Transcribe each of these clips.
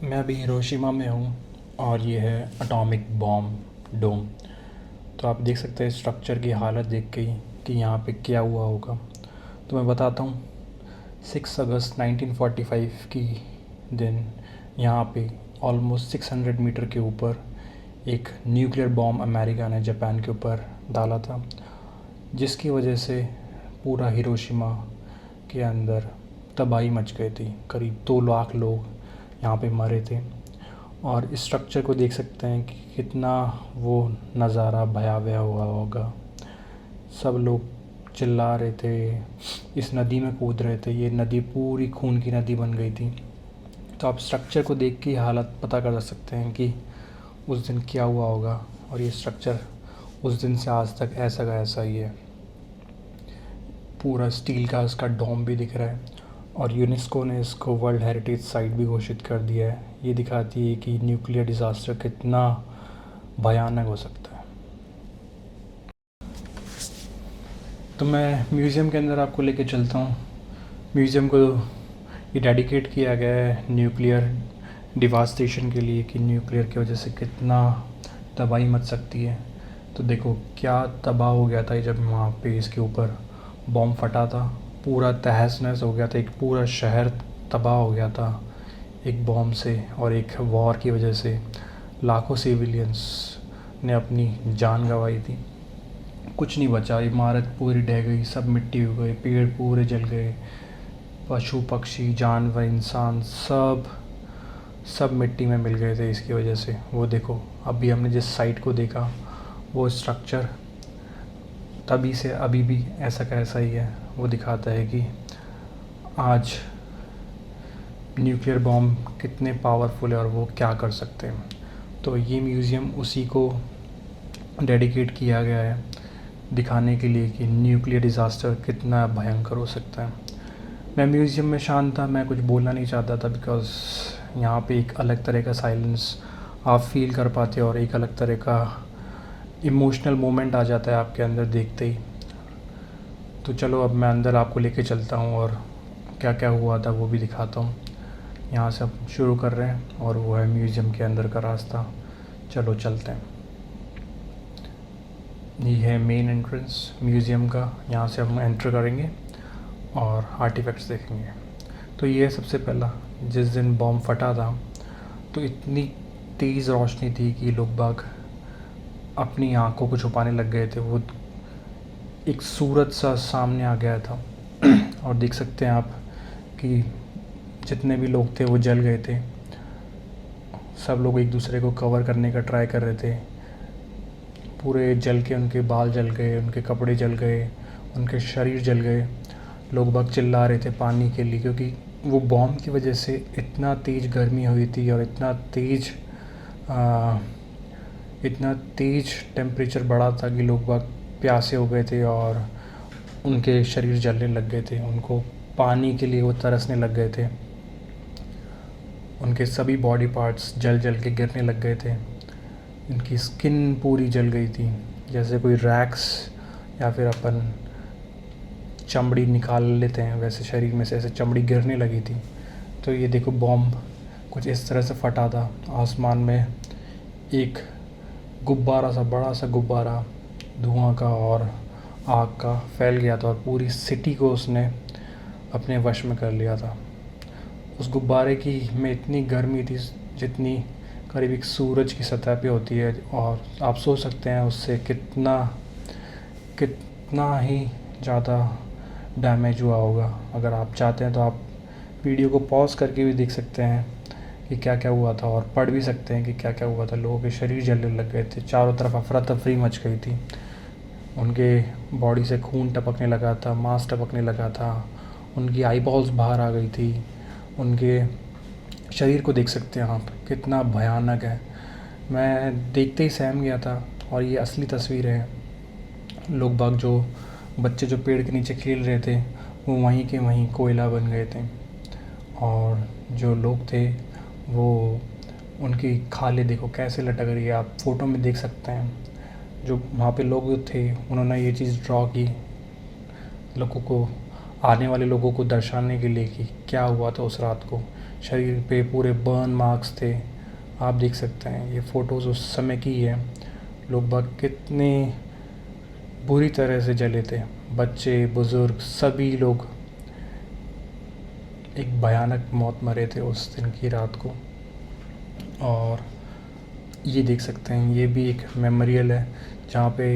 मैं अभी हिरोशिमा में हूँ और ये है एटॉमिक बॉम्ब डोम। तो आप देख सकते हैं स्ट्रक्चर की हालत देख के ही कि यहाँ पे क्या हुआ होगा। तो मैं बताता हूँ। 6 अगस्त 1945 की दिन यहाँ पे ऑलमोस्ट 600 मीटर के ऊपर एक न्यूक्लियर बॉम्ब अमेरिका ने जापान के ऊपर डाला था, जिसकी वजह से पूरा हिरोशिमा के अंदर तबाही मच गई थी। करीब 2 लाख लोग यहाँ पे मरे थे। और इस स्ट्रक्चर को देख सकते हैं कि कितना वो नज़ारा भयावह हुआ होगा। सब लोग चिल्ला रहे थे, इस नदी में कूद रहे थे। ये नदी पूरी खून की नदी बन गई थी। तो आप स्ट्रक्चर को देख के हालत पता कर सकते हैं कि उस दिन क्या हुआ होगा। और ये स्ट्रक्चर उस दिन से आज तक ऐसा का ऐसा ही है। पूरा स्टील का इसका डोम भी दिख रहा है और यूनेस्को ने इसको वर्ल्ड हेरिटेज साइट भी घोषित कर दिया है। ये दिखाती है कि न्यूक्लियर डिज़ास्टर कितना भयानक हो सकता है। तो मैं म्यूज़ियम के अंदर आपको लेके चलता हूँ। म्यूज़ियम को ये डेडिकेट किया गया है न्यूक्लियर डिवास्टेशन के लिए कि न्यूक्लियर की वजह से कितना तबाही मच सकती है। तो देखो क्या तबाह हो गया था जब वहाँ पे इसके ऊपर बॉम्ब फटा था। पूरा तहस नहस हो गया था, एक पूरा शहर तबाह हो गया था एक बॉम्ब से। और एक वॉर की वजह से लाखों सिविलियंस ने अपनी जान गंवाई थी। कुछ नहीं बचा, इमारत पूरी ढह गई, सब मिट्टी हो गई, पेड़ पूरे जल गए, पशु पक्षी जानवर इंसान सब सब मिट्टी में मिल गए थे इसकी वजह से। वो देखो अभी हमने जिस साइट को देखा वो स्ट्रक्चर तभी से अभी भी ऐसा का ऐसा ही है। वो दिखाता है कि आज न्यूक्लियर बॉम्ब कितने पावरफुल है और वो क्या कर सकते हैं। तो ये म्यूज़ियम उसी को डेडिकेट किया गया है, दिखाने के लिए कि न्यूक्लियर डिज़ास्टर कितना भयंकर हो सकता है। मैं म्यूज़ियम में शांत था, मैं कुछ बोलना नहीं चाहता था बिकॉज़ यहाँ पे एक अलग तरह का साइलेंस आप फील कर पाते हो और एक अलग तरह का इमोशनल मोमेंट आ जाता है आपके अंदर देखते ही। तो चलो अब मैं अंदर आपको लेके चलता हूँ और क्या क्या हुआ था वो भी दिखाता हूँ। यहाँ से अब शुरू कर रहे हैं और वो है म्यूज़ियम के अंदर का रास्ता। चलो चलते हैं। ये है मेन एंट्रेंस म्यूज़ियम का। यहाँ से हम एंटर करेंगे और आर्टिफैक्ट्स देखेंगे। तो ये है सबसे पहला। जिस दिन बॉम्ब फटा था तो इतनी तेज़ रोशनी थी कि लोग बाग अपनी आंखों को छुपाने लग गए थे। वो एक सूरज सा सामने आ गया था और देख सकते हैं आप कि जितने भी लोग थे वो जल गए थे। सब लोग एक दूसरे को कवर करने का ट्राई कर रहे थे। पूरे जल के उनके बाल जल गए, उनके कपड़े जल गए, उनके शरीर जल गए। लोग बाग चिल्ला रहे थे पानी के लिए, क्योंकि वो बॉम्ब की वजह से इतना तेज़ गर्मी हुई थी और इतना तेज़ टेम्परेचर बढ़ा था कि लोग बाग प्यासे हो गए थे और उनके शरीर जलने लग गए थे। उनको पानी के लिए वो तरसने लग गए थे। उनके सभी बॉडी पार्ट्स जल जल के गिरने लग गए थे। उनकी स्किन पूरी जल गई थी, जैसे कोई रैक्स या फिर अपन चमड़ी निकाल लेते हैं वैसे शरीर में से ऐसे चमड़ी गिरने लगी थी। तो ये देखो बॉम्ब कुछ इस तरह से फटा था। आसमान में एक गुब्बारा सा, बड़ा सा गुब्बारा धुआं का और आग का फैल गया था और पूरी सिटी को उसने अपने वश में कर लिया था। उस गुब्बारे की में इतनी गर्मी थी जितनी करीब एक सूरज की सतह पे होती है। और आप सोच सकते हैं उससे कितना कितना ही ज़्यादा डैमेज हुआ होगा। अगर आप चाहते हैं तो आप वीडियो को पॉज करके भी देख सकते हैं कि क्या क्या हुआ था और पढ़ भी सकते हैं कि क्या क्या हुआ था। लोगों के शरीर जलने लग गए थे, चारों तरफ अफरा तफरी मच गई थी। उनके बॉडी से खून टपकने लगा था, मांस टपकने लगा था, उनकी आई बॉल्स बाहर आ गई थी। उनके शरीर को देख सकते हैं आप, कितना भयानक है। मैं देखते ही सहम गया था। और ये असली तस्वीर है। लोग बाग जो बच्चे जो पेड़ के नीचे खेल रहे थे वो वहीं के वहीं कोयला बन गए थे। और जो लोग थे वो उनकी खालें देखो कैसे लटक रही है, आप फ़ोटो में देख सकते हैं। जो वहाँ पे लोग थे उन्होंने ये चीज़ ड्रॉ की लोगों को, आने वाले लोगों को दर्शाने के लिए कि क्या हुआ था उस रात को। शरीर पे पूरे बर्न मार्क्स थे। आप देख सकते हैं ये फ़ोटोज़ उस समय की है। लोग बाग कितने बुरी तरह से जले थे, बच्चे बुज़ुर्ग सभी लोग एक भयानक मौत मरे थे उस दिन की रात को। और ये देख सकते हैं ये भी एक मेमोरियल है जहाँ पे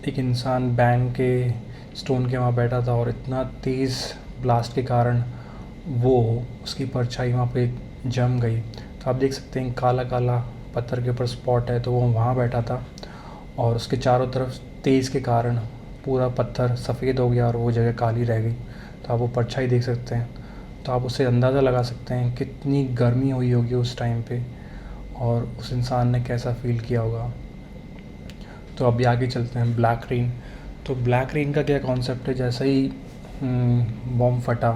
एक इंसान बैंक के स्टोन के वहाँ बैठा था और इतना तेज़ ब्लास्ट के कारण वो उसकी परछाई वहाँ पे जम गई। तो आप देख सकते हैं काला काला पत्थर के ऊपर स्पॉट है, तो वो वहाँ बैठा था और उसके चारों तरफ तेज़ के कारण पूरा पत्थर सफ़ेद हो गया और वो जगह काली रह गई। तो आप वो परछाई देख सकते हैं, तो आप उससे अंदाज़ा लगा सकते हैं कितनी गर्मी हुई होगी उस टाइम पे और उस इंसान ने कैसा फ़ील किया होगा। तो अभी आगे चलते हैं ब्लैक रेन। तो ब्लैक रेन का क्या कॉन्सेप्ट है, जैसे ही बॉम्ब फटा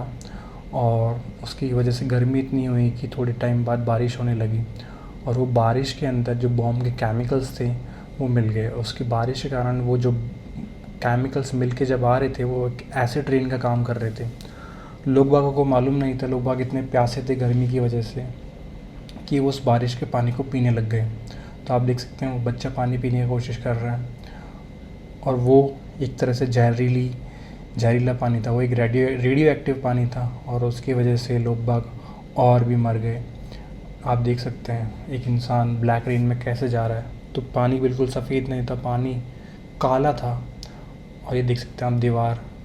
और उसकी वजह से गर्मी इतनी हुई कि थोड़े टाइम बाद बारिश होने लगी और वो बारिश के अंदर जो बॉम्ब के केमिकल्स थे वो मिल गए। उसकी बारिश के कारण वो जो केमिकल्स मिल के जब आ रहे थे वो एक एसिड रेन का काम कर रहे थे। लोग बागों को मालूम नहीं था, लोग बाग इतने प्यासे थे गर्मी की वजह से कि वो उस बारिश के पानी को पीने लग गए। तो आप देख सकते हैं वो बच्चा पानी पीने की कोशिश कर रहा है और वो एक तरह से जहरीला पानी था, वो एक रेडियो एक्टिव पानी था और उसकी वजह से लोग बाग और भी मर गए। आप देख सकते हैं एक इंसान ब्लैक रेन में कैसे जा रहा है। तो पानी बिल्कुल सफ़ेद नहीं था, पानी काला था। और ये देख सकते हैं आप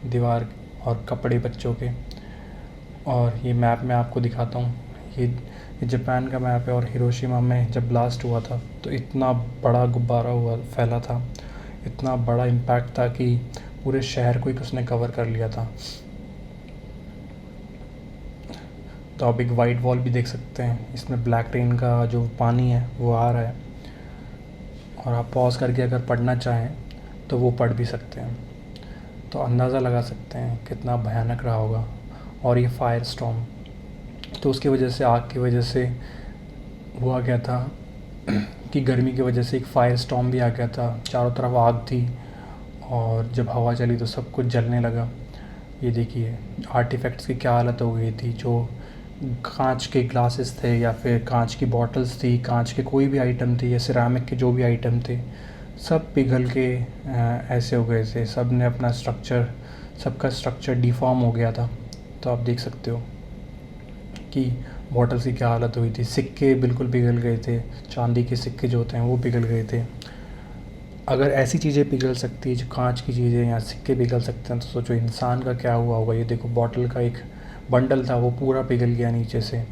दीवार और कपड़े बच्चों के। और ये मैप मैं आपको दिखाता हूँ, ये जापान का मैप है और हिरोशिमा में जब ब्लास्ट हुआ था तो इतना बड़ा गुब्बारा फैला था, इतना बड़ा इम्पैक्ट था कि पूरे शहर को ही उसने कवर कर लिया था। तो आप एक वाइट वॉल भी देख सकते हैं, इसमें ब्लैक रेन का जो पानी है वो आ रहा है और आप पॉज करके अगर पढ़ना चाहें तो वो पढ़ भी सकते हैं। तो अंदाज़ा लगा सकते हैं कितना भयानक रहा होगा। और ये फायर स्टॉर्म, तो उसकी वजह से आग की वजह से हुआ क्या था कि गर्मी की वजह से एक फायर स्टॉर्म भी आ गया था, चारों तरफ आग थी और जब हवा चली तो सब कुछ जलने लगा। ये देखिए आर्टिफैक्ट्स की क्या हालत हो गई थी, जो कांच के ग्लासेस थे या फिर कांच की बॉटल्स थी, कांच के कोई भी आइटम थे या सिरामिक के जो भी आइटम थे सब पिघल के ऐसे हो गए थे, सब ने अपना सबका स्ट्रक्चर डिफॉर्म हो गया था। तो आप देख सकते हो कि बॉटल्स की क्या हालत हुई थी, सिक्के बिल्कुल पिघल गए थे, चांदी के सिक्के जो होते हैं वो पिघल गए थे। अगर ऐसी चीज़ें पिघल सकती है जो कांच की चीज़ें या सिक्के पिघल सकते हैं तो सोचो इंसान का क्या हुआ होगा। ये देखो बॉटल का एक बंडल था वो पूरा पिघल गया नीचे से,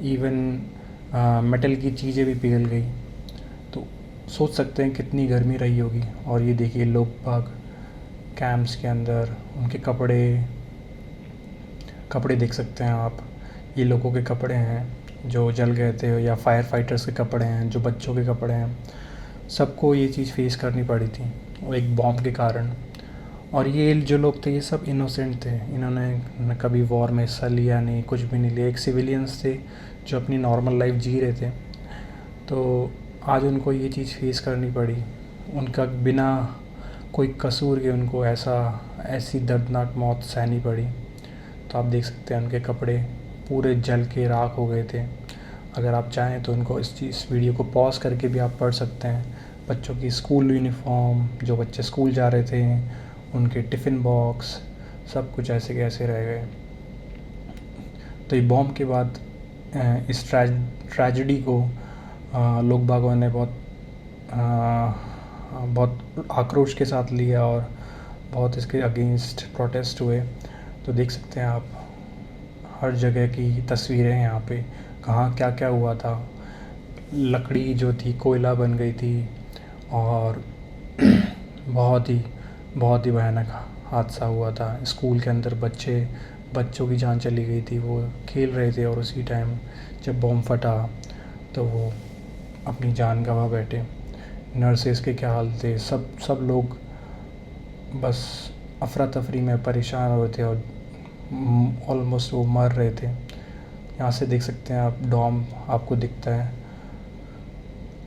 इवन मेटल की चीज़ें भी पिघल गई। तो सोच सकते हैं कितनी गर्मी रही होगी। और ये देखिए लोग बाग कैंप्स के अंदर उनके कपड़े देख सकते हैं आप, ये लोगों के कपड़े हैं जो जल गए थे या फायर फाइटर्स के कपड़े हैं, जो बच्चों के कपड़े हैं, सबको ये चीज़ फेस करनी पड़ी थी वो एक बॉम्ब के कारण। और ये जो लोग थे ये सब इनोसेंट थे, इन्होंने न कभी वॉर में हिस्सा लिया नहीं, कुछ भी नहीं लिया, एक सिविलियंस थे जो अपनी नॉर्मल लाइफ जी रहे थे। तो आज उनको ये चीज़ फेस करनी पड़ी, उनका बिना कोई कसूर के उनको ऐसी दर्दनाक मौत सहनी पड़ी। तो आप देख सकते हैं उनके कपड़े पूरे जल के राख हो गए थे। अगर आप चाहें तो उनको इस वीडियो को पॉज करके भी आप पढ़ सकते हैं। बच्चों की स्कूल यूनिफॉर्म, जो बच्चे स्कूल जा रहे थे, उनके टिफ़िन बॉक्स, सब कुछ ऐसे के ऐसे रह गए। तो ये बॉम्ब के बाद इस ट्रेजेडी को लोग बागों ने बहुत आक्रोश के साथ लिया और बहुत इसके अगेंस्ट प्रोटेस्ट हुए। तो देख सकते हैं आप हर जगह की तस्वीरें हैं यहाँ पे, कहाँ क्या क्या हुआ था। लकड़ी जो थी कोयला बन गई थी और बहुत ही भयानक हादसा हुआ था। स्कूल के अंदर बच्चों की जान चली गई थी, वो खेल रहे थे और उसी टाइम जब बॉम्ब फटा तो वो अपनी जान गंवा बैठे। नर्सेस के क्या हाल थे, सब लोग बस अफरा तफरी में परेशान हो रहे थे और ऑलमोस्ट वो मर रहे थे। यहाँ से देख सकते हैं आप डॉम आपको दिखता है।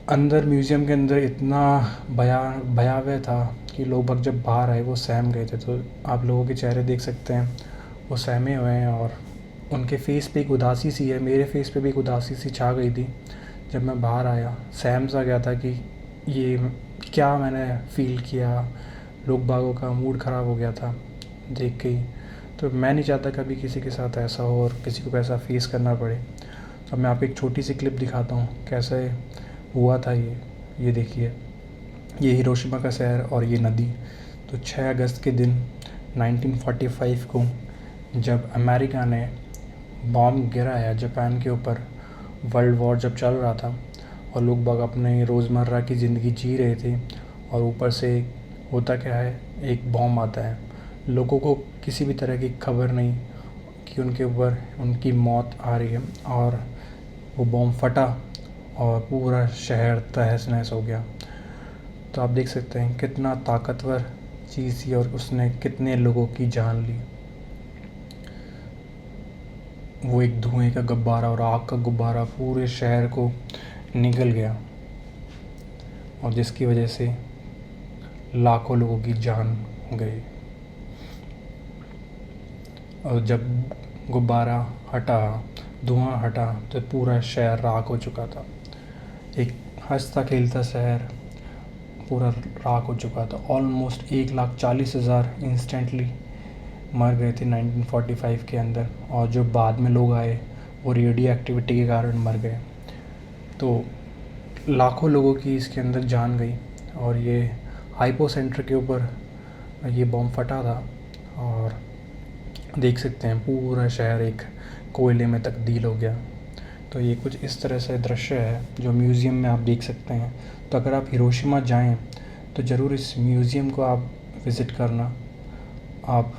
अंदर म्यूज़ियम के अंदर इतना भयावह था कि लोग जब बाहर आए वो सहम गए थे। तो आप लोगों के चेहरे देख सकते हैं वो सहमे हुए हैं और उनके फेस पे एक उदासी सी है, मेरे फेस पे भी एक उदासी सी छा गई थी। जब मैं बाहर आया, सहम सा गया था कि ये क्या मैंने फ़ील किया। लोग बागों का मूड ख़राब हो गया था देख के ही। तो मैं नहीं चाहता कभी किसी के साथ ऐसा हो और किसी को ऐसा फेस करना पड़े। तो मैं आपको एक छोटी सी क्लिप दिखाता हूँ कैसे हुआ था ये देखिए, ये हिरोशिमा का शहर और ये नदी। तो 6 अगस्त के दिन 1945 को जब अमेरिका ने बॉम्ब गिराया जापान के ऊपर, वर्ल्ड वॉर जब चल रहा था और लोग बाग अपने रोज़मर्रा की ज़िंदगी जी रहे थे, और ऊपर से होता क्या है, एक बॉम्ब आता है। लोगों को किसी भी तरह की खबर नहीं कि उनके ऊपर उनकी मौत आ रही है, और वो बॉम्ब फटा और पूरा शहर तहस नहस हो गया। तो आप देख सकते हैं कितना ताकतवर चीज़ थी और उसने कितने लोगों की जान ली। वो एक धुएं का गुब्बारा और आग का गुब्बारा पूरे शहर को निगल गया, और जिसकी वजह से लाखों लोगों की जान गई। और जब गुब्बारा हटा, धुआं हटा, तो पूरा शहर राख हो चुका था। एक हंसता खेलता शहर पूरा राख हो चुका था। ऑलमोस्ट 1,40,000 इंस्टेंटली मर गए थे 1945 के अंदर, और जो बाद में लोग आए वो रेडियो एक्टिविटी के कारण मर गए। तो लाखों लोगों की इसके अंदर जान गई, और ये हाइपो सेंटर के ऊपर ये बॉम्ब फटा था, और देख सकते हैं पूरा शहर एक कोयले में तब्दील हो गया। तो ये कुछ इस तरह से दृश्य है जो म्यूज़ियम में आप देख सकते हैं। तो अगर आप हिरोशिमा जाएं तो ज़रूर इस म्यूज़ियम को आप विज़िट करना। आप